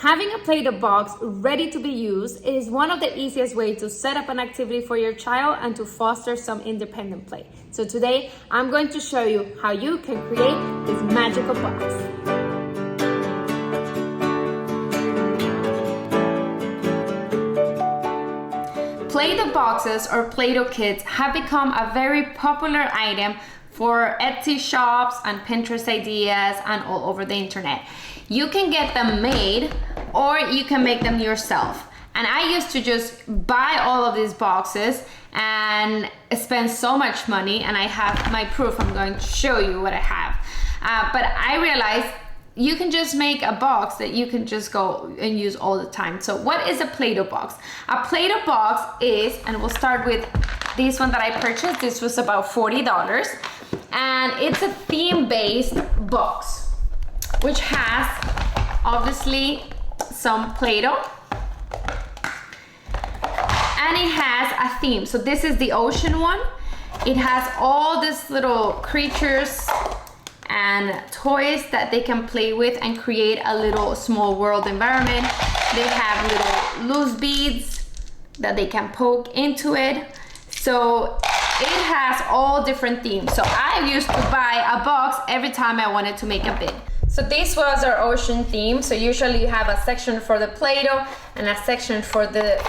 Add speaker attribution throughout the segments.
Speaker 1: Having a Play-Doh box ready to be used is one of the easiest ways to set up an activity for your child and to foster some independent play. So today, I'm going to show you how you can create this magical box. Play-Doh boxes or Play-Doh kits have become a very popular item for Etsy shops and Pinterest ideas and all over the internet. You can get them made or you can make them yourself. And I used to just buy all of these boxes and spend so much money, and I have my proof. I'm going to show you what I have. But I realized you can just make a box that you can just go and use all the time. So what is a Play-Doh box? A Play-Doh box is, and we'll start with this one that I purchased. This was about $40. And it's a theme-based box, which has obviously some Play-Doh. And it has a theme. So this is the ocean one. It has all these little creatures and toys that they can play with and create a little small world environment. They have little loose beads that they can poke into it. So it has all different themes. So I used to buy a box every time I wanted to make a bid. So this was our ocean theme. So usually you have a section for the Play-Doh and a section for the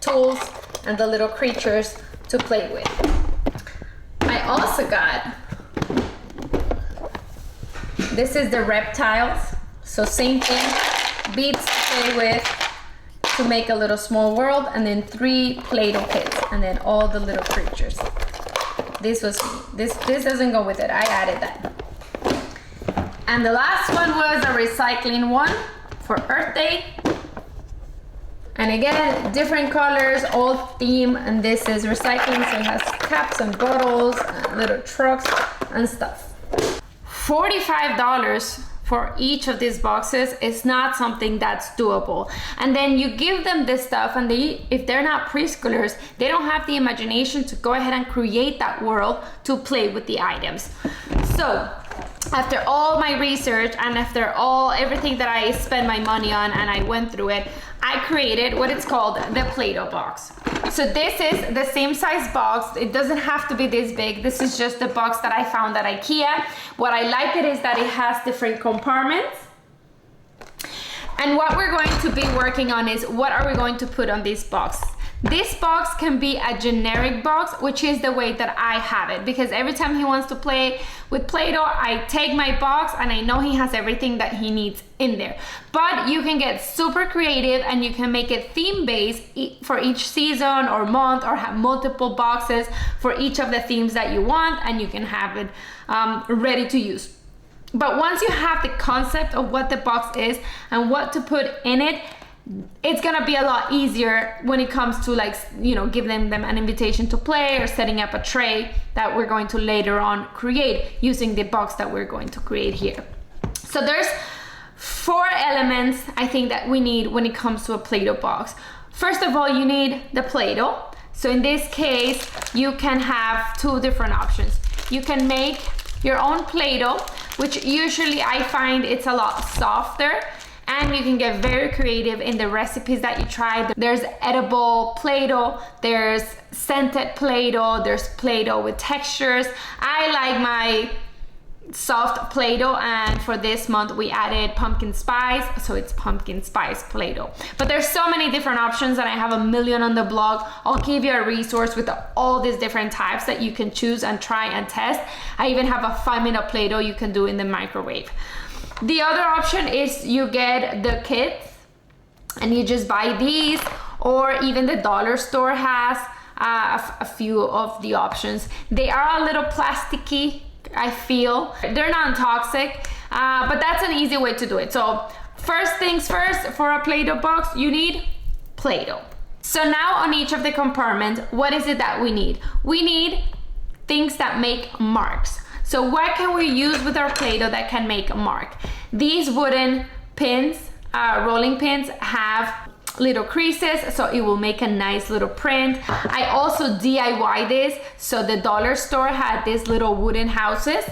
Speaker 1: tools and the little creatures to play with. I also got, this is the reptiles. So same thing, beads to play with to make a little small world, and then 3 Play-Doh kits, and then all the little creatures. This doesn't go with it, I added that. And the last one was a recycling one for Earth Day. And again, different colors, all theme, and this is recycling, so it has caps and bottles, and little trucks and stuff. $45 for each of these boxes is not something that's doable. And then you give them this stuff, and if they're not preschoolers, they don't have the imagination to go ahead and create that world to play with the items. So after all my research and after everything that I spent my money on and I went through it, I created what it's called the Play-Doh box. So this is the same size box. It doesn't have to be this big. This is just the box that I found at IKEA. What I like it is that it has different compartments. And what we're going to be working on is what are we going to put on this box. This box can be a generic box, which is the way that I have it, because every time he wants to play with Play-Doh, I take my box and I know he has everything that he needs in there. But you can get super creative and you can make it theme-based for each season or month, or have multiple boxes for each of the themes that you want, and you can have it ready to use. But once you have the concept of what the box is and what to put in it, it's gonna be a lot easier when it comes to, like, you know, giving them an invitation to play or setting up a tray that we're going to later on create using the box that we're going to create here. So there's 4 elements I think that we need when it comes to a Play-Doh box. First of all, you need the Play-Doh. So in this case, you can have 2 different options. You can make your own Play-Doh, which usually I find it's a lot softer. And you can get very creative in the recipes that you try. There's edible Play-Doh, there's scented Play-Doh, there's Play-Doh with textures. I like my soft Play-Doh, and for this month we added pumpkin spice, so it's pumpkin spice Play-Doh. But there's so many different options, and I have a million on the blog. I'll give you a resource with all these different types that you can choose and try and test. I even have a 5-minute Play-Doh you can do in the microwave. The other option is you get the kits and you just buy these, or even the dollar store has a few of the options. They are a little plasticky, I feel. They're non-toxic, but that's an easy way to do it. So first things first, for a Play-Doh box, you need Play-Doh. So now on each of the compartments, what is it that we need? We need things that make marks. So what can we use with our Play-Doh that can make a mark? These wooden pins, rolling pins, have little creases, so it will make a nice little print. I also DIY this. So the dollar store had these little wooden houses,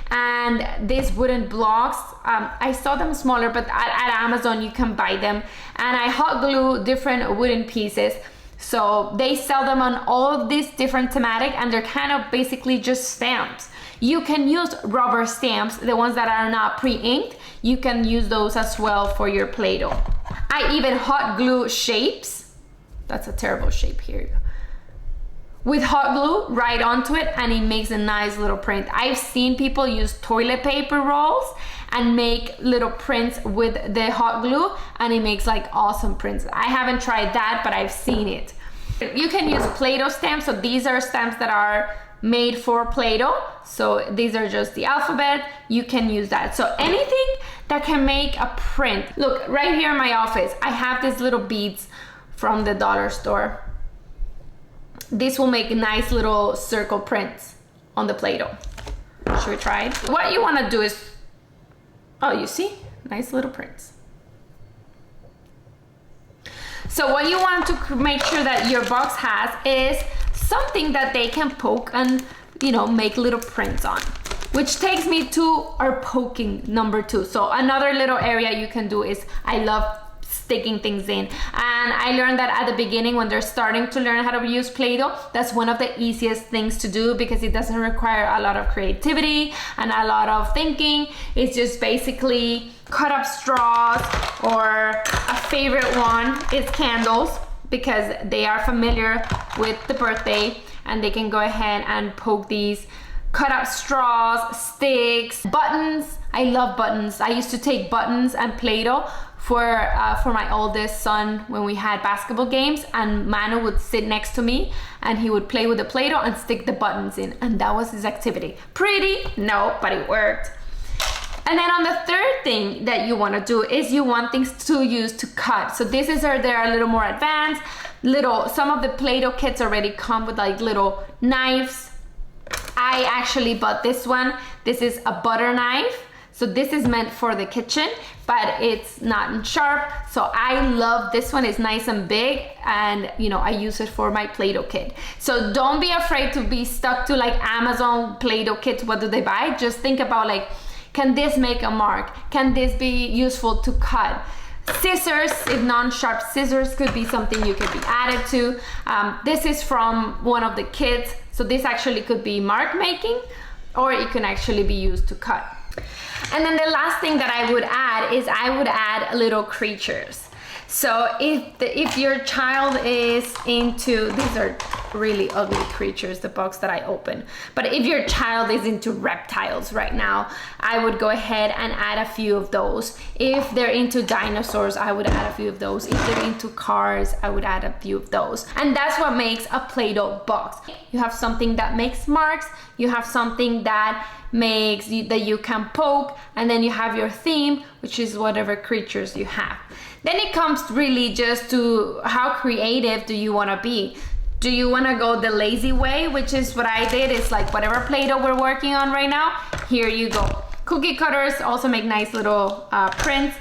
Speaker 1: and these wooden blocks I saw them smaller, but at Amazon you can buy them. And I hot glue different wooden pieces. So they sell them on all of these different thematic, and they're kind of basically just stamps. You can use rubber stamps, the ones that are not pre-inked. You can use those as well for your Play-Doh. I even hot glue shapes. That's a terrible shape here. With hot glue right onto it, and it makes a nice little print. I've seen people use toilet paper rolls and make little prints with the hot glue, and it makes like awesome prints. I haven't tried that, but I've seen it. You can use Play-Doh stamps. So these are stamps that are made for Play-Doh. So these are just the alphabet. You can use that. So anything that can make a print. Look, right here in my office, I have these little beads from the dollar store. This will make nice little circle prints on the Play-Doh. Should we try it? What you want to do is, oh, you see? Nice little prints. So what you want to make sure that your box has is something that they can poke and, you know, make little prints on. Which takes me to our poking number 2. So another little area you can do is, I love sticking things in. And I learned that at the beginning when they're starting to learn how to use Play-Doh, that's one of the easiest things to do because it doesn't require a lot of creativity and a lot of thinking. It's just basically cut up straws, or a favorite one is candles, because they are familiar with the birthday and they can go ahead and poke these. Cut up straws, sticks, buttons. I love buttons. I used to take buttons and Play-Doh for my oldest son when we had basketball games, and Manu would sit next to me and he would play with the Play-Doh and stick the buttons in, and that was his activity. Pretty? No, but it worked. And then on the third thing that you want to do is you want things to use to cut. So this is where they're a little more advanced. Some of the Play-Doh kits already come with like little knives. I actually bought this one. This is a butter knife. So this is meant for the kitchen, but it's not sharp. So I love this one. It's nice and big, and you know, I use it for my Play-Doh kit. So don't be afraid to be stuck to like Amazon Play-Doh kits. What do they buy? Just think about like, can this make a mark? Can this be useful to cut? Scissors, if non-sharp scissors, could be something you could be added to. This is from one of the kits. So this actually could be mark making, or it can actually be used to cut. And then the last thing that I would add is I would add little creatures. So if your child is into, these are really ugly creatures, the box that I opened. But if your child is into reptiles right now, I would go ahead and add a few of those. If they're into dinosaurs, I would add a few of those. If they're into cars, I would add a few of those. And that's what makes a Play-Doh box. You have something that makes marks, you have something that that you can poke, and then you have your theme, which is whatever creatures you have. Then it comes really just to how creative do you want to be. Do you want to go the lazy way, which is what I did? It's like whatever Play-Doh we're working on right now, here you go. Cookie cutters also make nice little prints.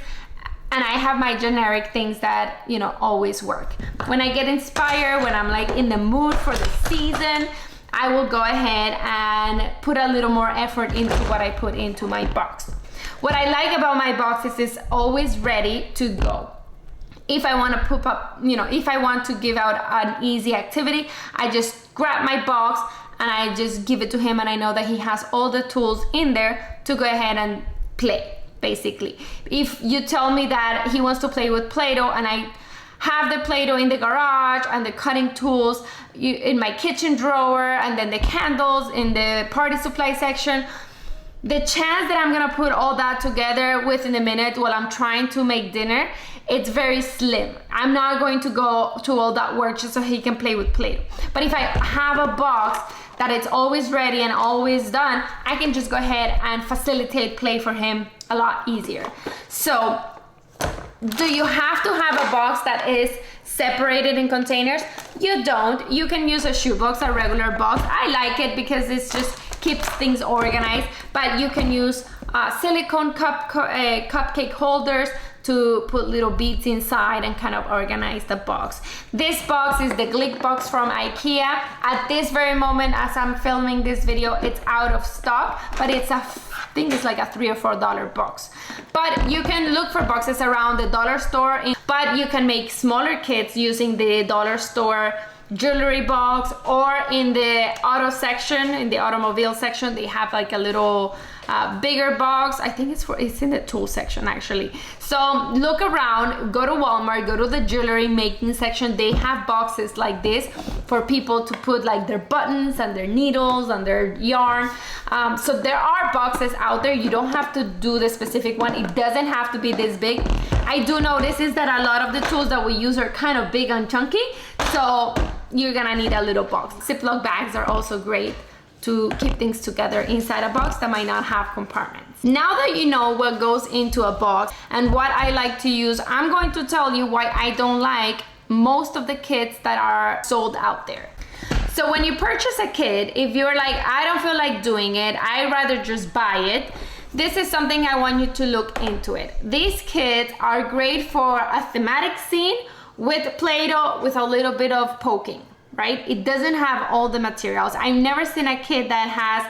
Speaker 1: And I have my generic things that, you know, always work. When I get inspired, when I'm like in the mood for the season, I will go ahead and put a little more effort into what I put into my box. What I like about my box is it's always ready to go. If I want to pop up, you know, if I want to give out an easy activity, I just grab my box and I just give it to him, and I know that he has all the tools in there to go ahead and play, basically. If you tell me that he wants to play with Play-Doh and I have the Play-Doh in the garage and the cutting tools in my kitchen drawer, and then the candles in the party supply section, the chance that I'm gonna put all that together within a minute while I'm trying to make dinner, it's very slim. I'm not going to go to all that work just so he can play with Play-Doh. But if I have a box that it's always ready and always done, I can just go ahead and facilitate play for him a lot easier. So, do you have to have a box that is separated in containers? You don't. You can use a shoebox, a regular box. I like it because it's just keeps things organized, but you can use silicone cupcake holders. to put little beads inside and kind of organize the box. This box is the Glick box from IKEA. At this very moment, as I'm filming this video, it's out of stock, but it's I think it's like a $3 or $4 box. But you can look for boxes around the dollar store, but you can make smaller kits using the dollar store jewelry box, or in the auto section, in the automobile section, they have like a little bigger box. I think it's in the tool section actually. So look around, go to Walmart, go to the jewelry making section. They have boxes like this for people to put like their buttons and their needles and their yarn. So there are boxes out there. You don't have to do the specific one. It doesn't have to be this big. I do notice is that a lot of the tools that we use are kind of big and chunky, so you're gonna need a little box. Ziploc bags are also great to keep things together inside a box that might not have compartments. Now that you know what goes into a box and what I like to use, I'm going to tell you why I don't like most of the kits that are sold out there. So when you purchase a kit, if you're like, I don't feel like doing it, I'd rather just buy it, this is something I want you to look into it. These kits are great for a thematic scene with Play-Doh with a little bit of poking, right? It doesn't have all the materials. I've never seen a kit that has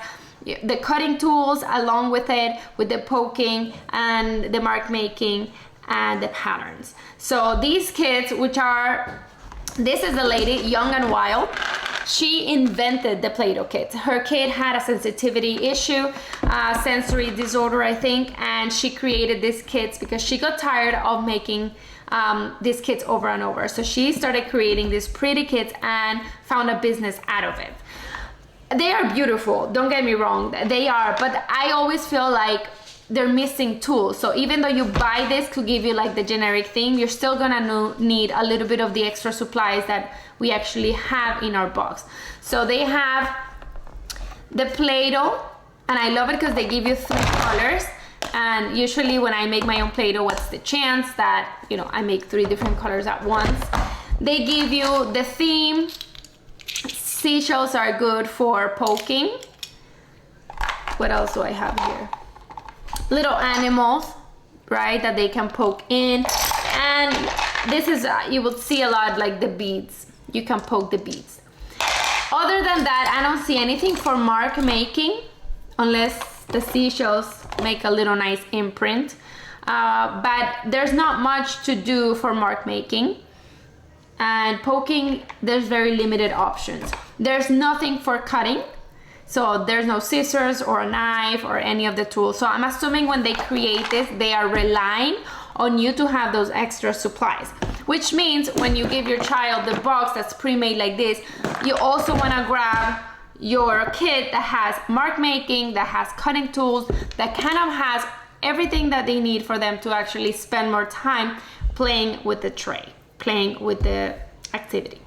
Speaker 1: the cutting tools along with it, with the poking and the mark making and the patterns. So these kits, which are, this is a lady, Young and Wild. She invented the Play-Doh kit. Her kid had a sensitivity issue, sensory disorder, I think, and she created these kits because she got tired of making these kits over and over. So she started creating these pretty kits and found a business out of it. They are beautiful, don't get me wrong, they are, but I always feel like they're missing tools. So even though you buy this to give you like the generic thing, you're still gonna need a little bit of the extra supplies that we actually have in our box. So they have the Play-Doh, and I love it because they give you 3 colors. And usually when I make my own Play-Doh, what's the chance that, you know, I make 3 different colors at once? They give you the theme. Seashells are good for poking. What else do I have here? Little animals, right, that they can poke in. And this is, you will see a lot like the beads. You can poke the beads. Other than that, I don't see anything for mark making, unless the seashells make a little nice imprint. But there's not much to do for mark making. And poking, there's very limited options. There's nothing for cutting. So there's no scissors or a knife or any of the tools. So I'm assuming when they create this, they are relying on you to have those extra supplies. Which means when you give your child the box that's pre-made like this, you also wanna grab your kit that has mark making, that has cutting tools, that kind of has everything that they need for them to actually spend more time playing with the tray, playing with the activity.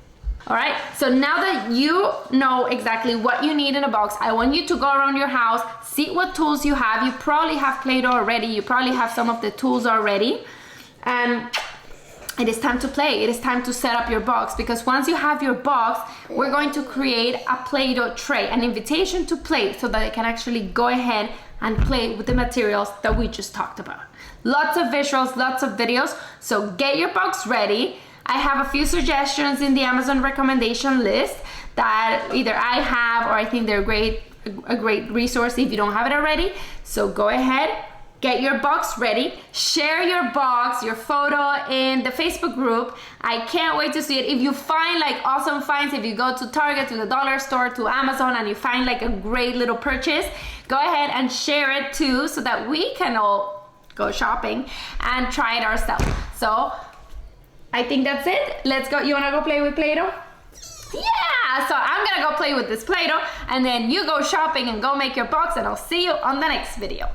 Speaker 1: All right, so now that you know exactly what you need in a box, I want you to go around your house, see what tools you have. You probably have Play-Doh already. You probably have some of the tools already. And it is time to play. It is time to set up your box, because once you have your box, we're going to create a Play-Doh tray, an invitation to play, so that they can actually go ahead and play with the materials that we just talked about. Lots of visuals, lots of videos. So get your box ready. I have a few suggestions in the Amazon recommendation list that either I have or I think they're a great resource if you don't have it already. So go ahead, get your box ready, share your box, your photo in the Facebook group. I can't wait to see it. If you find like awesome finds, if you go to Target, to the dollar store, to Amazon, and you find like a great little purchase, go ahead and share it too, so that we can all go shopping and try it ourselves. So I think that's it. Let's go. You wanna go play with Play-Doh? Yeah, so I'm gonna go play with this Play-Doh, and then you go shopping and go make your box, and I'll see you on the next video.